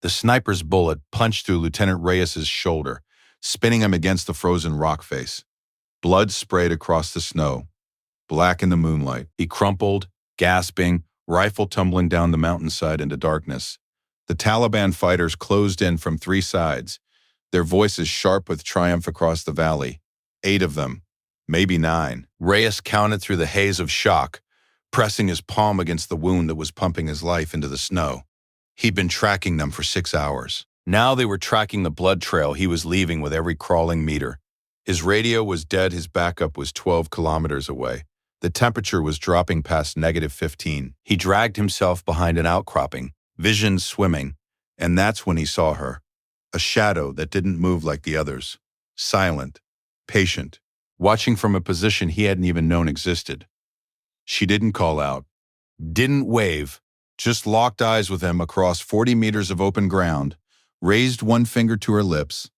The sniper's bullet punched through Lieutenant Reyes's shoulder, spinning him against the frozen rock face. Blood sprayed across the snow, black in the moonlight. He crumpled, gasping, rifle tumbling down the mountainside into darkness. The Taliban fighters closed in from three sides, their voices sharp with triumph across the valley. 8 of them, maybe 9. Reyes counted through the haze of shock, pressing his palm against the wound that was pumping his life into the snow. He'd been tracking them for 6 hours. Now they were tracking the blood trail he was leaving with every crawling meter. His radio was dead, his backup was 12 kilometers away. The temperature was dropping past -15. He dragged himself behind an outcropping, vision swimming, and that's when he saw her. A shadow that didn't move like the others. Silent, patient, watching from a position he hadn't even known existed. She didn't call out, didn't wave, just locked eyes with him across 40 meters of open ground, raised one finger to her lips,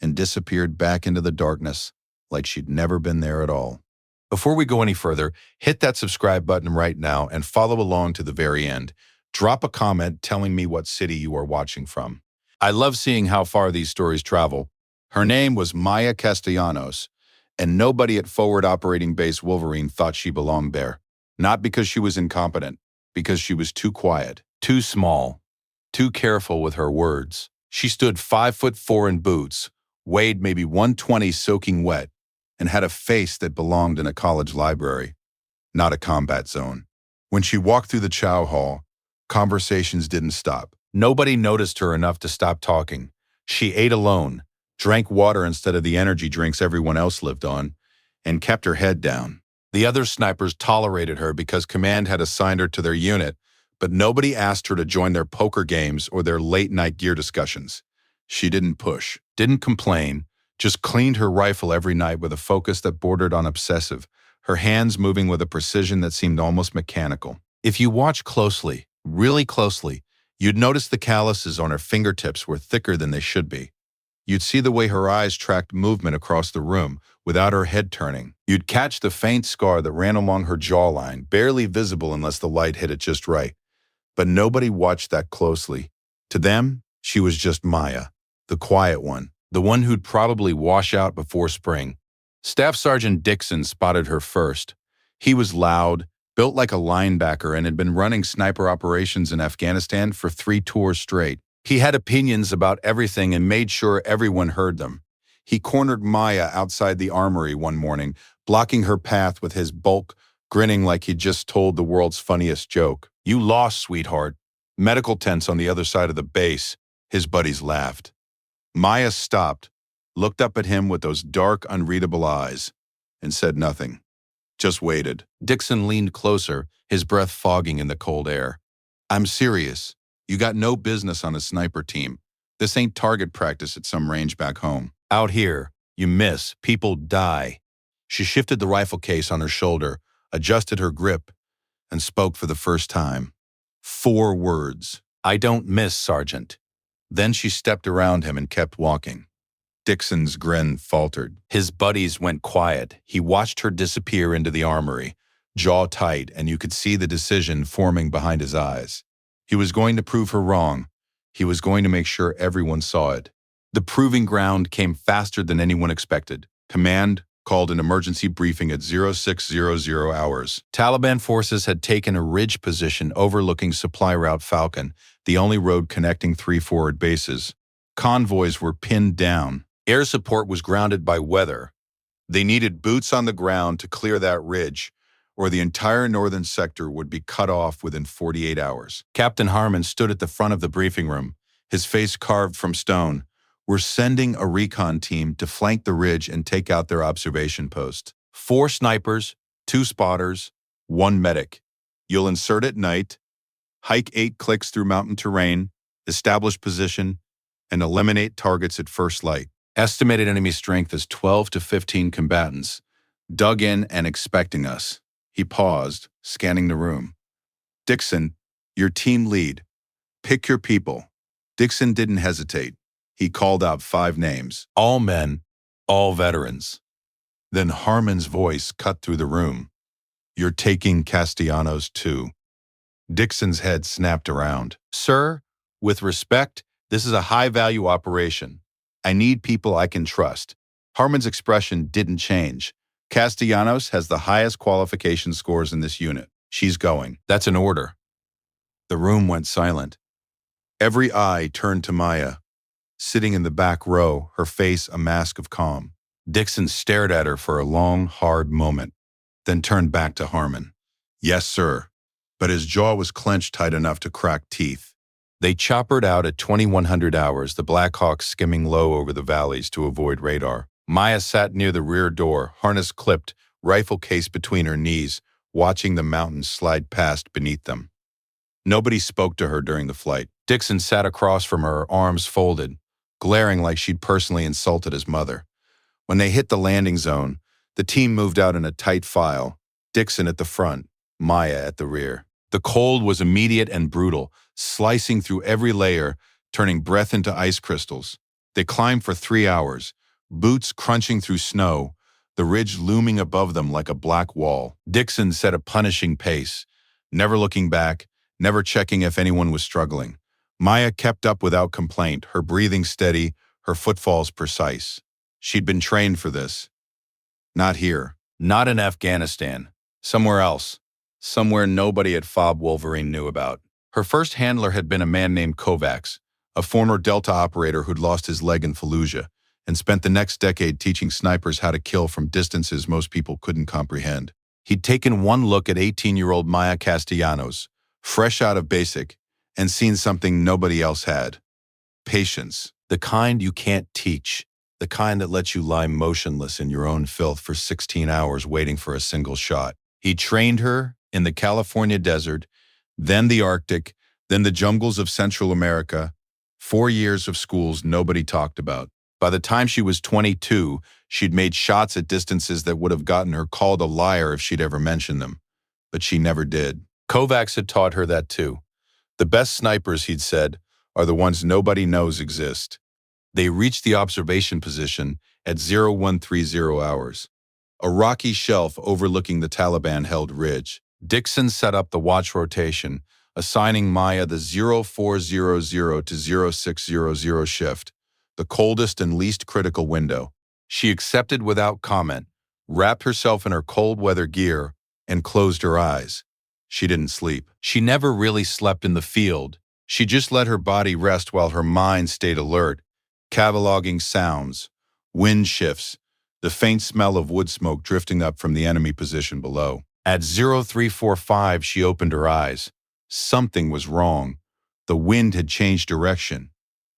and disappeared back into the darkness like she'd never been there at all. Before we go any further, hit that subscribe button right now and follow along to the very end. Drop a comment telling me what city you are watching from. I love seeing how far these stories travel. Her name was Maya Castellanos, and nobody at Forward Operating Base Wolverine thought she belonged there. Not because she was incompetent, because she was too quiet, too small, too careful with her words. She stood 5'4" in boots, weighed maybe 120 soaking wet, and had a face that belonged in a college library, not a combat zone. When she walked through the chow hall, conversations didn't stop. Nobody noticed her enough to stop talking. She ate alone, drank water instead of the energy drinks everyone else lived on, and kept her head down. The other snipers tolerated her because command had assigned her to their unit, but nobody asked her to join their poker games or their late-night gear discussions. She didn't push, didn't complain, just cleaned her rifle every night with a focus that bordered on obsessive, her hands moving with a precision that seemed almost mechanical. If you watch closely, really closely, you'd notice the calluses on her fingertips were thicker than they should be. You'd see the way her eyes tracked movement across the room without her head turning. You'd catch the faint scar that ran along her jawline, barely visible unless the light hit it just right. But nobody watched that closely. To them, she was just Maya, the quiet one, the one who'd probably wash out before spring. Staff Sergeant Dixon spotted her first. He was loud, built like a linebacker, and had been running sniper operations in Afghanistan for 3 tours straight. He had opinions about everything and made sure everyone heard them. He cornered Maya outside the armory one morning, blocking her path with his bulk, grinning like he'd just told the world's funniest joke. "You lost, sweetheart." Medical tents on the other side of the base, his buddies laughed. Maya stopped, looked up at him with those dark, unreadable eyes, and said nothing. Just waited. Dixon leaned closer, his breath fogging in the cold air. "I'm serious. You got no business on a sniper team. This ain't target practice at some range back home. Out here, you miss, people die." She shifted the rifle case on her shoulder, adjusted her grip, and spoke for the first time. 4 words. "I don't miss, Sergeant." Then she stepped around him and kept walking. Dixon's grin faltered. His buddies went quiet. He watched her disappear into the armory, jaw tight, and you could see the decision forming behind his eyes. He was going to prove her wrong. He was going to make sure everyone saw it. The proving ground came faster than anyone expected. Command called an emergency briefing at 0600 hours. Taliban forces had taken a ridge position overlooking Supply Route Falcon, the only road connecting 3 forward bases. Convoys were pinned down. Air support was grounded by weather. They needed boots on the ground to clear that ridge, or the entire northern sector would be cut off within 48 hours. Captain Harmon stood at the front of the briefing room, his face carved from stone. "We're sending a recon team to flank the ridge and take out their observation post. 4 snipers, 2 spotters, 1 medic. You'll insert at night, hike 8 clicks through mountain terrain, establish position, and eliminate targets at first light. Estimated enemy strength is 12 to 15 combatants, dug in and expecting us." He paused, scanning the room. "Dixon, your team lead. Pick your people." Dixon didn't hesitate. He called out 5 names. All men, all veterans. Then Harmon's voice cut through the room. "You're taking Castellanos too." Dixon's head snapped around. "Sir, with respect, This is a high-value operation. I need people I can trust. Harmon's expression didn't change. Castellanos has the highest qualification scores in this unit. She's going. That's an order. The room went silent. Every eye turned to Maya, sitting in the back row, her face a mask of calm. Dixon stared at her for a long, hard moment, then turned back to Harmon. Yes, sir. But his jaw was clenched tight enough to crack teeth. They choppered out at 2100 hours, the Black Hawk skimming low over the valleys to avoid radar. Maya sat near the rear door, harness clipped, rifle case between her knees, watching the mountains slide past beneath them. Nobody spoke to her during the flight. Dixon sat across from her, arms folded, glaring like she'd personally insulted his mother. When they hit the landing zone, the team moved out in a tight file, Dixon at the front, Maya at the rear. The cold was immediate and brutal, slicing through every layer, turning breath into ice crystals. They climbed for 3 hours, boots crunching through snow, the ridge looming above them like a black wall. Dixon set a punishing pace, never looking back, never checking if anyone was struggling. Maya kept up without complaint, her breathing steady, her footfalls precise. She'd been trained for this. Not here. Not in Afghanistan. Somewhere else. Somewhere nobody at FOB Wolverine knew about. Her first handler had been a man named Kovacs, a former Delta operator who'd lost his leg in Fallujah and spent the next decade teaching snipers how to kill from distances most people couldn't comprehend. He'd taken one look at 18-year-old Maya Castellanos, fresh out of basic, and seen something nobody else had. Patience. The kind you can't teach. The kind that lets you lie motionless in your own filth for 16 hours waiting for a single shot. He trained her in the California desert, then the Arctic, then the jungles of Central America. 4 years of schools nobody talked about. By the time she was 22, she'd made shots at distances that would have gotten her called a liar if she'd ever mentioned them. But she never did. Kovacs had taught her that too. The best snipers, he'd said, are the ones nobody knows exist. They reached the observation position at 0130 hours. A rocky shelf overlooking the Taliban-held ridge. Dixon set up the watch rotation, assigning Maya the 0400 to 0600 shift, the coldest and least critical window. She accepted without comment, wrapped herself in her cold weather gear, and closed her eyes. She didn't sleep. She never really slept in the field. She just let her body rest while her mind stayed alert, cataloging sounds, wind shifts, the faint smell of wood smoke drifting up from the enemy position below. At 0345, she opened her eyes. Something was wrong. The wind had changed direction.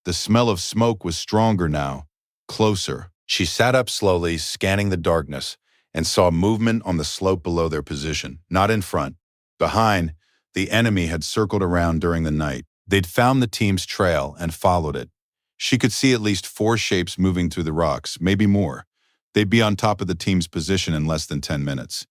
The smell of smoke was stronger now, closer. She sat up slowly, scanning the darkness, and saw movement on the slope below their position, not in front. Behind, the enemy had circled around during the night. They'd found the team's trail and followed it. She could see at least 4 shapes moving through the rocks, maybe more. They'd be on top of the team's position in less than 10 minutes.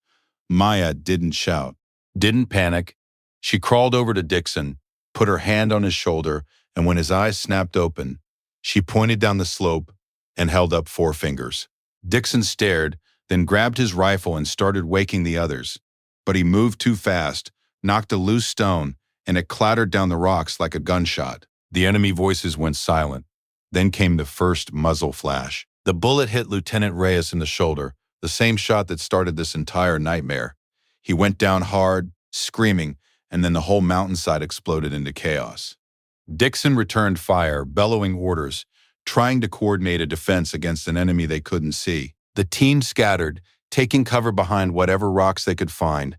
Maya didn't shout, didn't panic. She crawled over to Dixon, put her hand on his shoulder, and when his eyes snapped open, she pointed down the slope and held up 4 fingers. Dixon stared, then grabbed his rifle and started waking the others. But he moved too fast, knocked a loose stone, and it clattered down the rocks like a gunshot. The enemy voices went silent. Then came the first muzzle flash. The bullet hit Lieutenant Reyes in the shoulder, the same shot that started this entire nightmare. He went down hard, screaming, and then the whole mountainside exploded into chaos. Dixon returned fire, bellowing orders, trying to coordinate a defense against an enemy they couldn't see. The team scattered, taking cover behind whatever rocks they could find.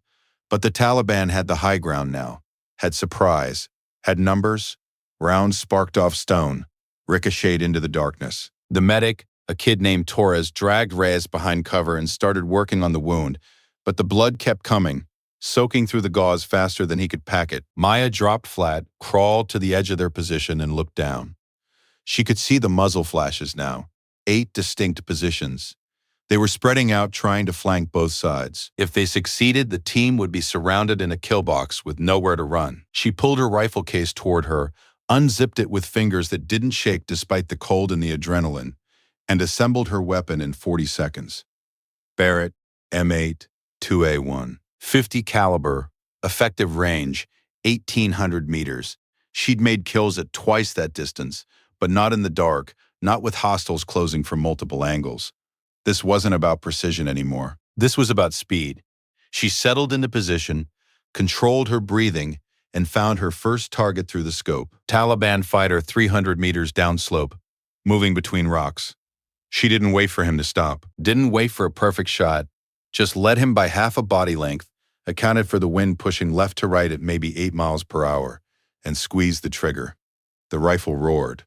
But the Taliban had the high ground now, had surprise, had numbers. Rounds sparked off stone, ricocheted into the darkness. The medic, a kid named Torres, dragged Reyes behind cover and started working on the wound, but the blood kept coming, soaking through the gauze faster than he could pack it. Maya dropped flat, crawled to the edge of their position, and looked down. She could see the muzzle flashes now, 8 distinct positions. They were spreading out, trying to flank both sides. If they succeeded, the team would be surrounded in a kill box with nowhere to run. She pulled her rifle case toward her, unzipped it with fingers that didn't shake despite the cold and the adrenaline, and assembled her weapon in 40 seconds. Barrett M8 2A1, 50 caliber, effective range 1,800 meters. She'd made kills at twice that distance, but not in the dark, not with hostiles closing from multiple angles. This wasn't about precision anymore. This was about speed. She settled into position, controlled her breathing, and found her first target through the scope. Taliban fighter 300 meters downslope, moving between rocks. She didn't wait for him to stop. Didn't wait for a perfect shot. Just led him by half a body length, accounted for the wind pushing left to right at maybe 8 miles per hour, and squeezed the trigger. The rifle roared.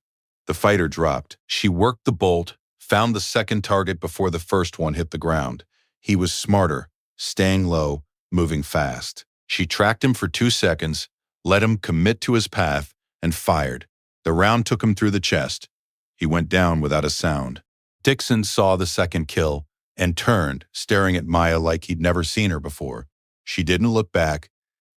The fighter dropped. She worked the bolt, found the second target before the first one hit the ground. He was smarter, staying low, moving fast. She tracked him for 2 seconds, let him commit to his path, and fired. The round took him through the chest. He went down without a sound. Dixon saw the second kill and turned, staring at Maya like he'd never seen her before. She didn't look back,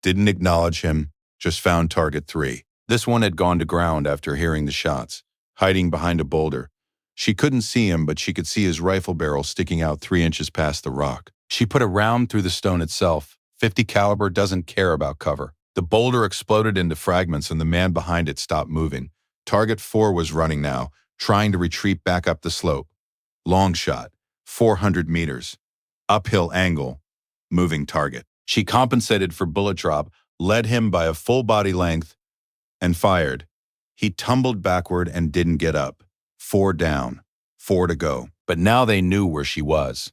didn't acknowledge him, just found target 3. This one had gone to ground after hearing the shots, hiding behind a boulder. She couldn't see him, but she could see his rifle barrel sticking out 3 inches past the rock. She put a round through the stone itself. .50 caliber doesn't care about cover. The boulder exploded into fragments and the man behind it stopped moving. Target 4 was running now, trying to retreat back up the slope. Long shot, 400 meters. Uphill angle, moving target. She compensated for bullet drop, led him by a full body length, and fired. He tumbled backward and didn't get up. 4 down, 4 to go. But now they knew where she was.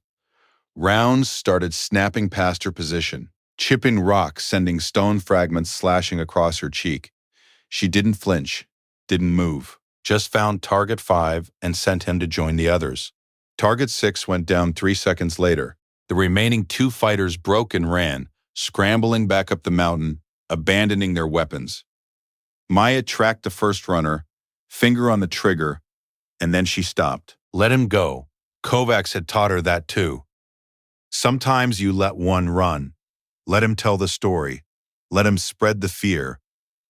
Rounds started snapping past her position, chipping rock, sending stone fragments slashing across her cheek. She didn't flinch, didn't move, just found target 5 and sent him to join the others. Target 6 went down 3 seconds later. The remaining 2 fighters broke and ran, scrambling back up the mountain, abandoning their weapons. Maya tracked the first runner, finger on the trigger, and then she stopped. Let him go. Kovacs had taught her that too. Sometimes you let one run. Let him tell the story. Let him spread the fear.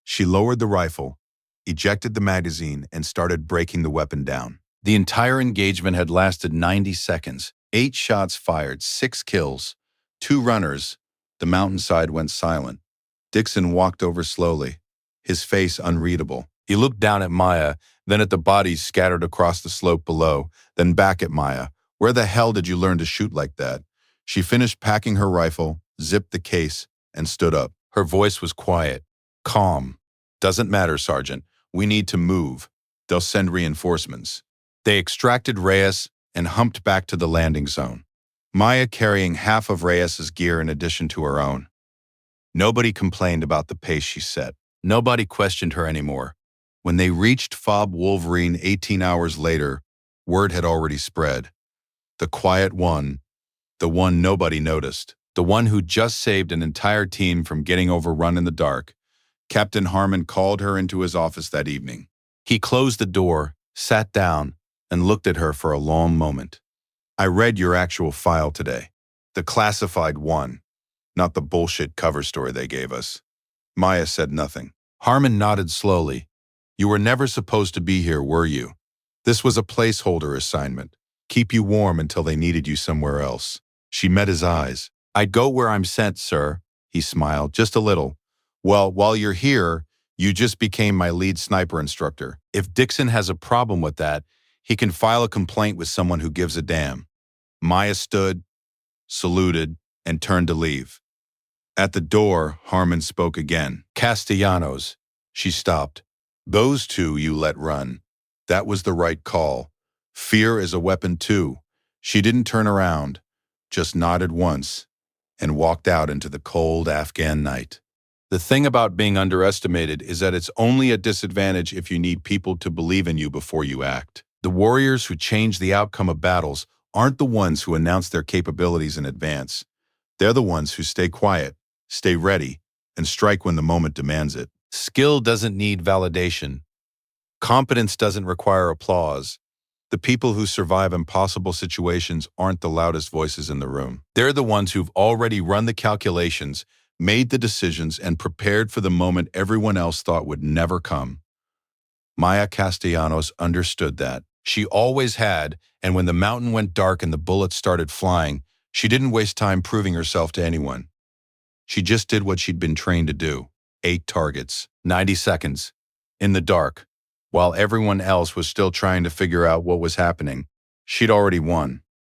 She lowered the rifle, ejected the magazine, and started breaking the weapon down. The entire engagement had lasted 90 seconds. 8 shots fired, 6 kills, 2 runners. The mountainside went silent. Dixon walked over slowly, his face unreadable. He looked down at Maya, then at the bodies scattered across the slope below, then back at Maya. Where the hell did you learn to shoot like that? She finished packing her rifle, zipped the case, and stood up. Her voice was quiet, calm. Doesn't matter, Sergeant. We need to move. They'll send reinforcements. They extracted Reyes and humped back to the landing zone. Maya carrying half of Reyes's gear in addition to her own. Nobody complained about the pace she set. Nobody questioned her anymore. When they reached Fob Wolverine 18 hours later, word had already spread. The quiet one, the one nobody noticed, the one who just saved an entire team from getting overrun in the dark. Captain Harmon called her into his office that evening. He closed the door, sat down, and looked at her for a long moment. I read your actual file today. The classified one, not the bullshit cover story they gave us. Maya said nothing. Harmon nodded slowly. You were never supposed to be here, were you? This was a placeholder assignment. Keep you warm until they needed you somewhere else. She met his eyes. I'd go where I'm sent, sir. He smiled, just a little. Well, while you're here, you just became my lead sniper instructor. If Dixon has a problem with that, he can file a complaint with someone who gives a damn. Maya stood, saluted, and turned to leave. At the door, Harmon spoke again. Castellanos. She stopped. Those 2 you let run. That was the right call. Fear is a weapon too. She didn't turn around, just nodded once, and walked out into the cold Afghan night. The thing about being underestimated is that it's only a disadvantage if you need people to believe in you before you act. The warriors who change the outcome of battles aren't the ones who announce their capabilities in advance. They're the ones who stay quiet, stay ready, and strike when the moment demands it. Skill doesn't need validation. Competence doesn't require applause. The people who survive impossible situations aren't the loudest voices in the room. They're the ones who've already run the calculations, made the decisions, and prepared for the moment everyone else thought would never come. Maya Castellanos understood that. She always had, and when the mountain went dark and the bullets started flying, she didn't waste time proving herself to anyone. She just did what she'd been trained to do. 8 targets, 90 seconds. In the dark, while everyone else was still trying to figure out what was happening, she'd already won.